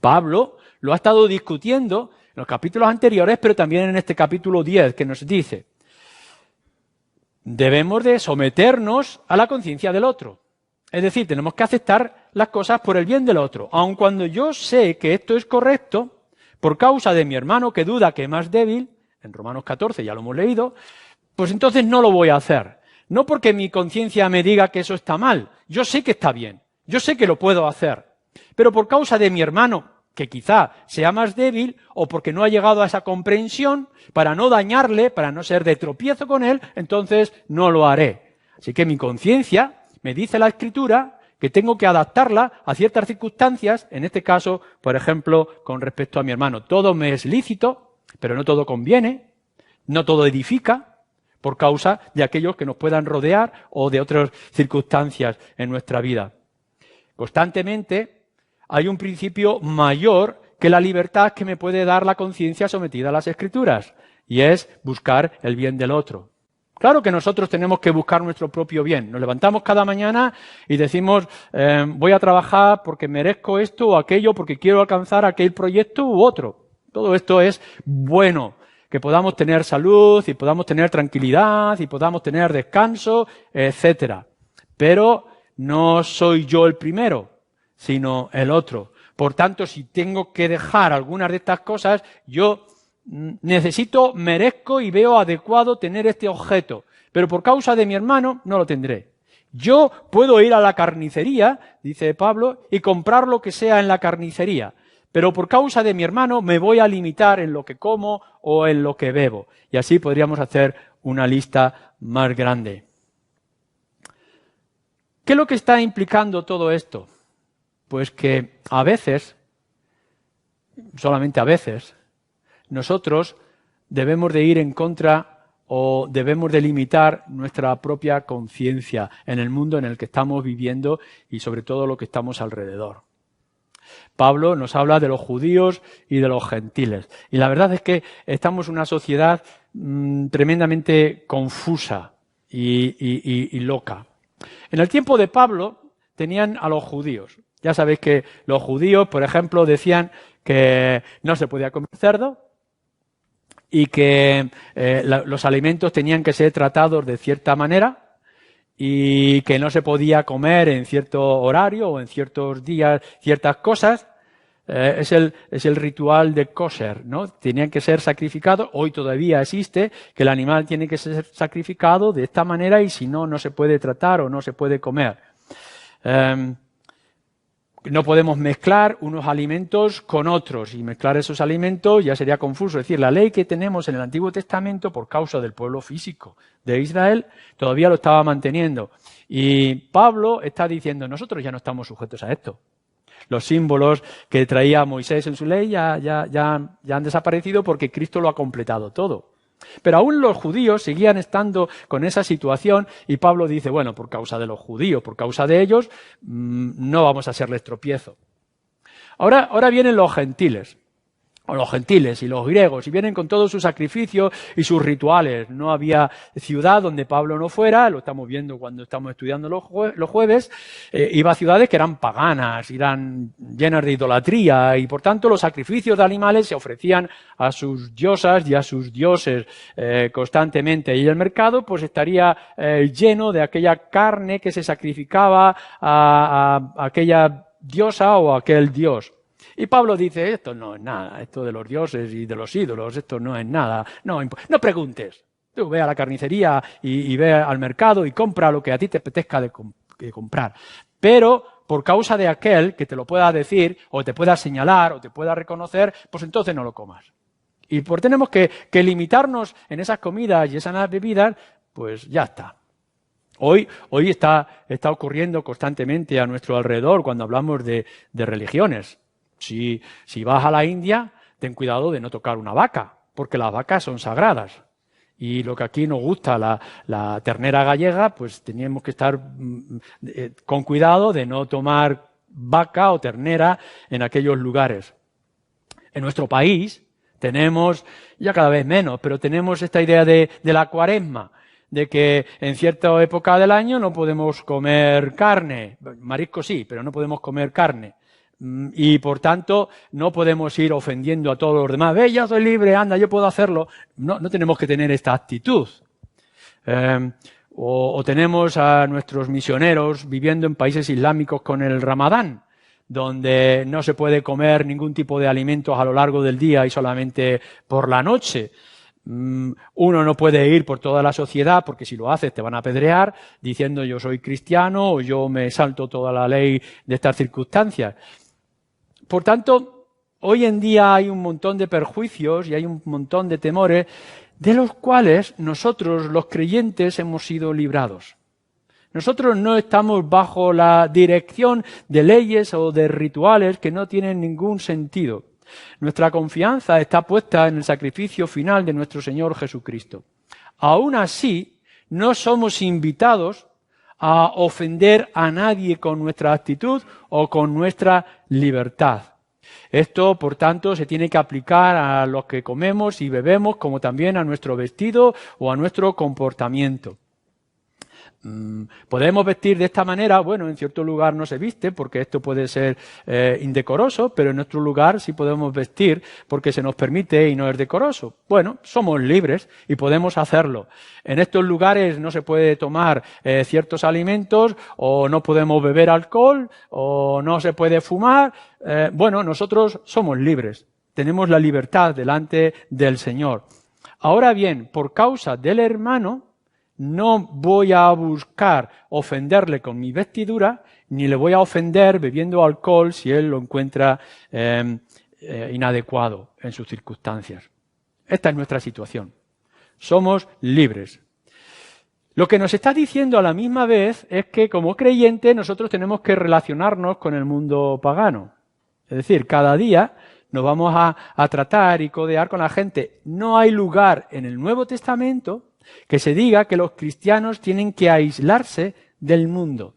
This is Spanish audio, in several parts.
Pablo lo ha estado discutiendo en los capítulos anteriores, pero también en este capítulo 10, que nos dice: debemos de someternos a la conciencia del otro. Es decir, tenemos que aceptar las cosas por el bien del otro. Aun cuando yo sé que esto es correcto, por causa de mi hermano que duda que es más débil, en Romanos 14 ya lo hemos leído, pues entonces no lo voy a hacer. No porque mi conciencia me diga que eso está mal. Yo sé que está bien. Yo sé que lo puedo hacer. Pero por causa de mi hermano, que quizá sea más débil, o porque no ha llegado a esa comprensión, para no dañarle, para no ser de tropiezo con él, entonces no lo haré. Así que mi conciencia me dice la Escritura que tengo que adaptarla a ciertas circunstancias, en este caso, por ejemplo, con respecto a mi hermano. Todo me es lícito, pero no todo conviene, no todo edifica, por causa de aquellos que nos puedan rodear o de otras circunstancias en nuestra vida. Constantemente hay un principio mayor que la libertad que me puede dar la conciencia sometida a las Escrituras, y es buscar el bien del otro. Claro que nosotros tenemos que buscar nuestro propio bien. Nos levantamos cada mañana y decimos, voy a trabajar porque merezco esto o aquello, porque quiero alcanzar aquel proyecto u otro. Todo esto es bueno, que podamos tener salud y podamos tener tranquilidad y podamos tener descanso, etcétera. Pero no soy yo el primero, sino el otro. Por tanto, si tengo que dejar algunas de estas cosas, yo necesito, merezco y veo adecuado tener este objeto, pero por causa de mi hermano no lo tendré. Yo puedo ir a la carnicería, dice Pablo, y comprar lo que sea en la carnicería, pero por causa de mi hermano me voy a limitar en lo que como o en lo que bebo. Y así podríamos hacer una lista más grande. ¿Qué es lo que está implicando todo esto? Pues que a veces, solamente a veces, nosotros debemos de ir en contra o debemos de limitar nuestra propia conciencia en el mundo en el que estamos viviendo y sobre todo lo que estamos alrededor. Pablo nos habla de los judíos y de los gentiles. Y la verdad es que estamos en una sociedad tremendamente confusa y loca. En el tiempo de Pablo tenían a los judíos. Ya sabéis que los judíos, por ejemplo, decían que no se podía comer cerdo y que los alimentos tenían que ser tratados de cierta manera y que no se podía comer en cierto horario o en ciertos días ciertas cosas. Es el ritual de kosher, ¿no? Tenían que ser sacrificados. Hoy todavía existe que el animal tiene que ser sacrificado de esta manera y si no, no se puede tratar o no se puede comer. No podemos mezclar unos alimentos con otros y mezclar esos alimentos ya sería confuso. Es decir, la ley que tenemos en el Antiguo Testamento por causa del pueblo físico de Israel todavía lo estaba manteniendo. Y Pablo está diciendo, nosotros ya no estamos sujetos a esto. Los símbolos que traía Moisés en su ley ya han desaparecido porque Cristo lo ha completado todo. Pero aún los judíos seguían estando con esa situación y Pablo dice, bueno, por causa de los judíos, por causa de ellos, no vamos a serles tropiezo. Ahora vienen los gentiles. O los gentiles y los griegos, y vienen con todos sus sacrificios y sus rituales. No había ciudad donde Pablo no fuera, lo estamos viendo cuando estamos estudiando los jueves, iba a ciudades que eran paganas, eran llenas de idolatría, y por tanto los sacrificios de animales se ofrecían a sus diosas y a sus dioses constantemente, y el mercado pues estaría lleno de aquella carne que se sacrificaba a aquella diosa o a aquel dios. Y Pablo dice, esto no es nada, esto de los dioses y de los ídolos, esto no es nada, no preguntes. Tú ve a la carnicería y ve al mercado y compra lo que a ti te apetezca de comprar. Pero por causa de aquel que te lo pueda decir, o te pueda señalar, o te pueda reconocer, pues entonces no lo comas. Y por tenemos que limitarnos en esas comidas y esas bebidas, pues ya está. Hoy está ocurriendo constantemente a nuestro alrededor cuando hablamos de religiones. Si vas a la India, ten cuidado de no tocar una vaca, porque las vacas son sagradas. Y lo que aquí nos gusta, la ternera gallega, pues teníamos que estar con cuidado de no tomar vaca o ternera en aquellos lugares. En nuestro país tenemos, ya cada vez menos, pero tenemos esta idea de la cuaresma, de que en cierta época del año no podemos comer carne. Marisco sí, pero no podemos comer carne. Y por tanto no podemos ir ofendiendo a todos los demás. Ve, ya soy libre, anda, yo puedo hacerlo. No tenemos que tener esta actitud. O tenemos a nuestros misioneros viviendo en países islámicos con el Ramadán, donde no se puede comer ningún tipo de alimentos a lo largo del día y solamente por la noche. Uno no puede ir por toda la sociedad, porque si lo haces te van a apedrear, diciendo yo soy cristiano o yo me salto toda la ley de estas circunstancias. Por tanto, hoy en día hay un montón de perjuicios y hay un montón de temores de los cuales nosotros, los creyentes, hemos sido librados. Nosotros no estamos bajo la dirección de leyes o de rituales que no tienen ningún sentido. Nuestra confianza está puesta en el sacrificio final de nuestro Señor Jesucristo. Aún así, no somos invitados a ofender a nadie con nuestra actitud o con nuestra libertad. Esto, por tanto, se tiene que aplicar a lo que comemos y bebemos, como también a nuestro vestido o a nuestro comportamiento. Podemos vestir de esta manera, bueno, en cierto lugar no se viste porque esto puede ser indecoroso, pero en nuestro lugar sí podemos vestir porque se nos permite y no es decoroso. Bueno, somos libres y podemos hacerlo. En estos lugares no se puede tomar ciertos alimentos o no podemos beber alcohol o no se puede fumar. Bueno, nosotros somos libres. Tenemos la libertad delante del Señor. Ahora bien, por causa del hermano, no voy a buscar ofenderle con mi vestidura, ni le voy a ofender bebiendo alcohol si él lo encuentra inadecuado en sus circunstancias. Esta es nuestra situación. Somos libres. Lo que nos está diciendo a la misma vez es que como creyentes nosotros tenemos que relacionarnos con el mundo pagano. Es decir, cada día nos vamos a tratar y codear con la gente. No hay lugar en el Nuevo Testamento que se diga que los cristianos tienen que aislarse del mundo.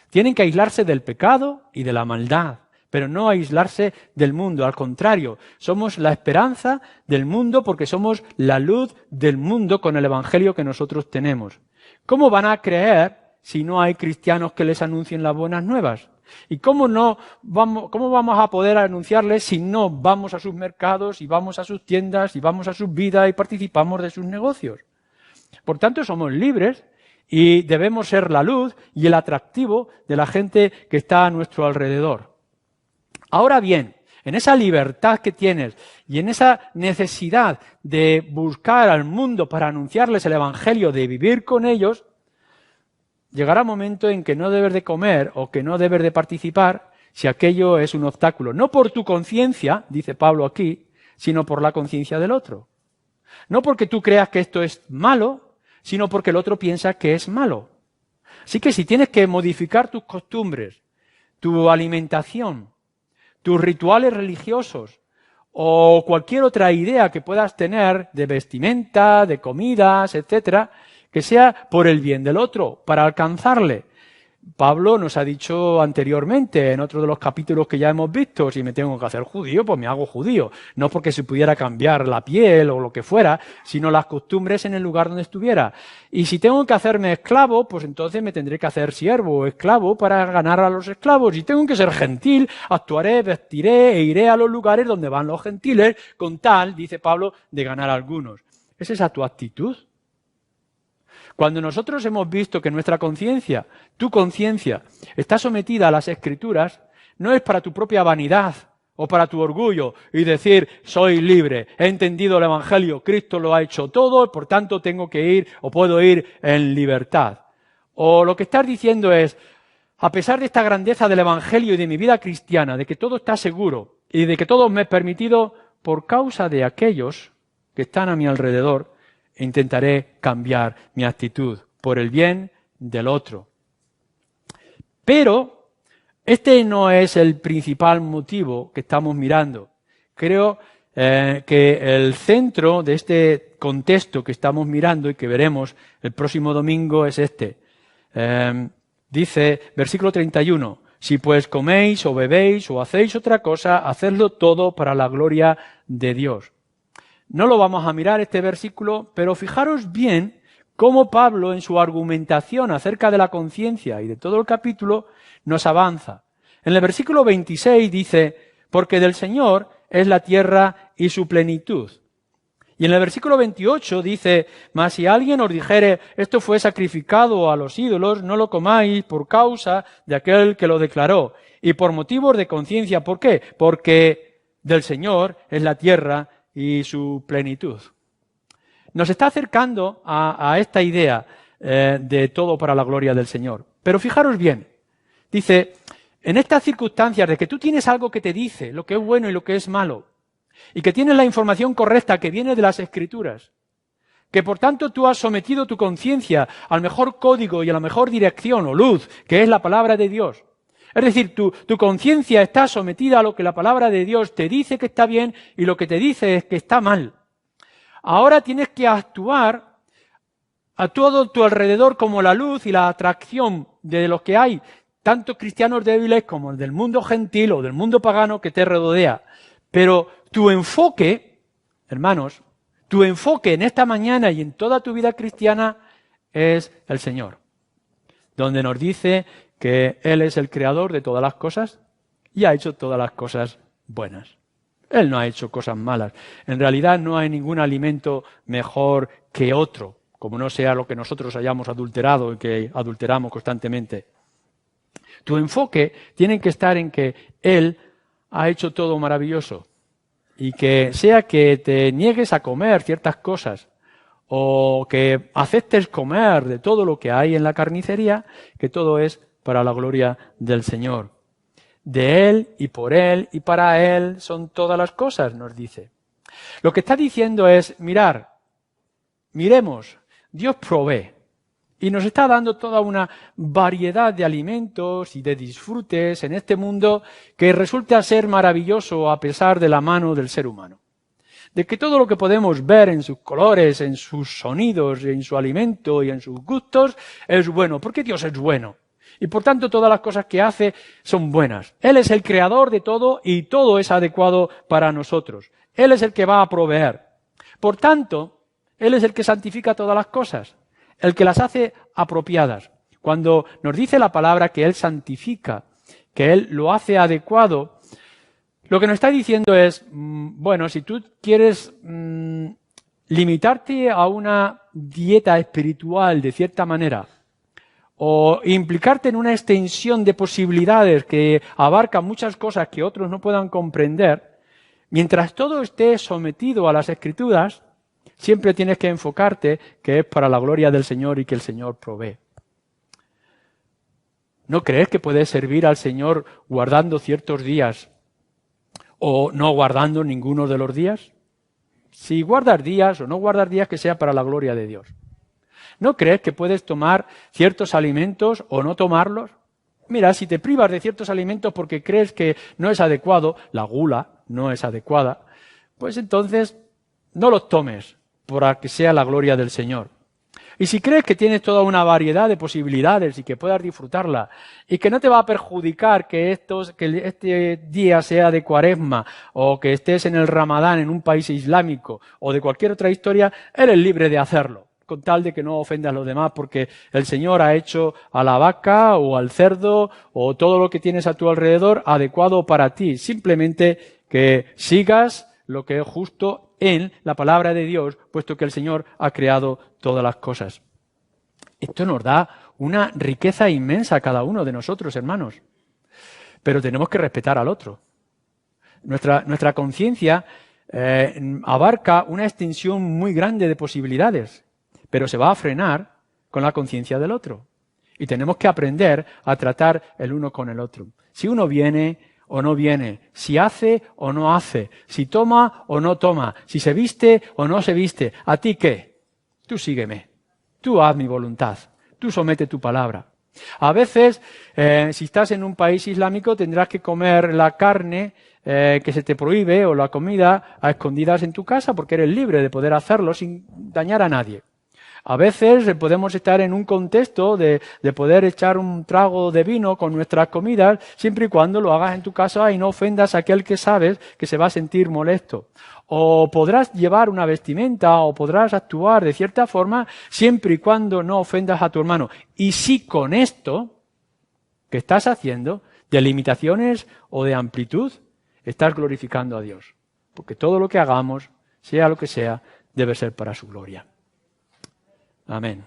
Tienen que aislarse del pecado y de la maldad, pero no aislarse del mundo. Al contrario, somos la esperanza del mundo porque somos la luz del mundo con el evangelio que nosotros tenemos. ¿Cómo van a creer si no hay cristianos que les anuncien las buenas nuevas? ¿Y cómo vamos a poder anunciarles si no vamos a sus mercados y vamos a sus tiendas y vamos a sus vidas y participamos de sus negocios? Por tanto, somos libres y debemos ser la luz y el atractivo de la gente que está a nuestro alrededor. Ahora bien, en esa libertad que tienes y en esa necesidad de buscar al mundo para anunciarles el evangelio, de vivir con ellos, llegará un momento en que no debes de comer o que no debes de participar si aquello es un obstáculo. No por tu conciencia, dice Pablo aquí, sino por la conciencia del otro. No porque tú creas que esto es malo, sino porque el otro piensa que es malo. Así que si tienes que modificar tus costumbres, tu alimentación, tus rituales religiosos o cualquier otra idea que puedas tener de vestimenta, de comidas, etcétera, que sea por el bien del otro, para alcanzarle. Pablo nos ha dicho anteriormente, en otro de los capítulos que ya hemos visto, si me tengo que hacer judío, pues me hago judío. No porque se pudiera cambiar la piel o lo que fuera, sino las costumbres en el lugar donde estuviera. Y si tengo que hacerme esclavo, pues entonces me tendré que hacer siervo o esclavo para ganar a los esclavos. Si tengo que ser gentil, actuaré, vestiré e iré a los lugares donde van los gentiles, con tal, dice Pablo, de ganar a algunos. ¿Es esa tu actitud? Cuando nosotros hemos visto que nuestra conciencia, tu conciencia, está sometida a las Escrituras, no es para tu propia vanidad o para tu orgullo y decir, soy libre, he entendido el Evangelio, Cristo lo ha hecho todo, por tanto tengo que ir o puedo ir en libertad. O lo que estás diciendo es, a pesar de esta grandeza del Evangelio y de mi vida cristiana, de que todo está seguro y de que todo me es permitido, por causa de aquellos que están a mi alrededor, intentaré cambiar mi actitud por el bien del otro. Pero este no es el principal motivo que estamos mirando. Creo que el centro de este contexto que estamos mirando y que veremos el próximo domingo es este. Dice, versículo 31, si pues coméis o bebéis o hacéis otra cosa, hacedlo todo para la gloria de Dios. No lo vamos a mirar este versículo, pero fijaros bien cómo Pablo en su argumentación acerca de la conciencia y de todo el capítulo nos avanza. En el versículo 26 dice, porque del Señor es la tierra y su plenitud. Y en el versículo 28 dice, mas si alguien os dijere, esto fue sacrificado a los ídolos, no lo comáis por causa de aquel que lo declaró, y por motivos de conciencia. ¿Por qué? Porque del Señor es la tierra y su plenitud. Nos está acercando a esta idea de todo para la gloria del Señor. Pero fijaros bien, dice, en estas circunstancias de que tú tienes algo que te dice lo que es bueno y lo que es malo, y que tienes la información correcta que viene de las Escrituras, que por tanto tú has sometido tu conciencia al mejor código y a la mejor dirección o luz, que es la palabra de Dios. Es decir, tu conciencia está sometida a lo que la palabra de Dios te dice que está bien y lo que te dice es que está mal. Ahora tienes que actuar a todo tu alrededor como la luz y la atracción de los que hay, tanto cristianos débiles como del mundo gentil o del mundo pagano que te rodea. Pero tu enfoque, hermanos, tu enfoque en esta mañana y en toda tu vida cristiana es el Señor, donde nos dice que Él es el creador de todas las cosas y ha hecho todas las cosas buenas. Él no ha hecho cosas malas. En realidad no hay ningún alimento mejor que otro, como no sea lo que nosotros hayamos adulterado y que adulteramos constantemente. Tu enfoque tiene que estar en que Él ha hecho todo maravilloso y que sea que te niegues a comer ciertas cosas o que aceptes comer de todo lo que hay en la carnicería, que todo es para la gloria del Señor. De Él y por Él y para Él son todas las cosas, nos dice. Lo que está diciendo es, miremos, Dios provee. Y nos está dando toda una variedad de alimentos y de disfrutes en este mundo que resulta ser maravilloso a pesar de la mano del ser humano. De que todo lo que podemos ver en sus colores, en sus sonidos, en su alimento y en sus gustos es bueno, porque Dios es bueno. Y por tanto todas las cosas que hace son buenas. Él es el creador de todo y todo es adecuado para nosotros. Él es el que va a proveer. Por tanto, Él es el que santifica todas las cosas, el que las hace apropiadas. Cuando nos dice la palabra que Él santifica, que Él lo hace adecuado, lo que nos está diciendo es, bueno, si tú quieres limitarte a una dieta espiritual de cierta manera, o implicarte en una extensión de posibilidades que abarcan muchas cosas que otros no puedan comprender, mientras todo esté sometido a las Escrituras, siempre tienes que enfocarte que es para la gloria del Señor y que el Señor provee. ¿No crees que puedes servir al Señor guardando ciertos días o no guardando ninguno de los días? Si guardas días o no guardas días, que sea para la gloria de Dios. ¿No crees que puedes tomar ciertos alimentos o no tomarlos? Mira, si te privas de ciertos alimentos porque crees que no es adecuado, la gula no es adecuada, pues entonces no los tomes para que sea la gloria del Señor. Y si crees que tienes toda una variedad de posibilidades y que puedas disfrutarla y que no te va a perjudicar que este día sea de Cuaresma o que estés en el Ramadán en un país islámico o de cualquier otra historia, eres libre de hacerlo, con tal de que no ofendas a los demás, porque el Señor ha hecho a la vaca o al cerdo o todo lo que tienes a tu alrededor adecuado para ti. Simplemente que sigas lo que es justo en la palabra de Dios, puesto que el Señor ha creado todas las cosas. Esto nos da una riqueza inmensa a cada uno de nosotros, hermanos. Pero tenemos que respetar al otro. Nuestra conciencia abarca una extensión muy grande de posibilidades, pero se va a frenar con la conciencia del otro. Y tenemos que aprender a tratar el uno con el otro. Si uno viene o no viene, si hace o no hace, si toma o no toma, si se viste o no se viste, ¿a ti qué? Tú sígueme, tú haz mi voluntad, tú somete tu palabra. A veces, si estás en un país islámico, tendrás que comer la carne que se te prohíbe o la comida a escondidas en tu casa porque eres libre de poder hacerlo sin dañar a nadie. A veces podemos estar en un contexto de poder echar un trago de vino con nuestras comidas, siempre y cuando lo hagas en tu casa y no ofendas a aquel que sabes que se va a sentir molesto. O podrás llevar una vestimenta o podrás actuar de cierta forma siempre y cuando no ofendas a tu hermano. Y si con esto que estás haciendo de limitaciones o de amplitud, estás glorificando a Dios. Porque todo lo que hagamos, sea lo que sea, debe ser para su gloria. Amén.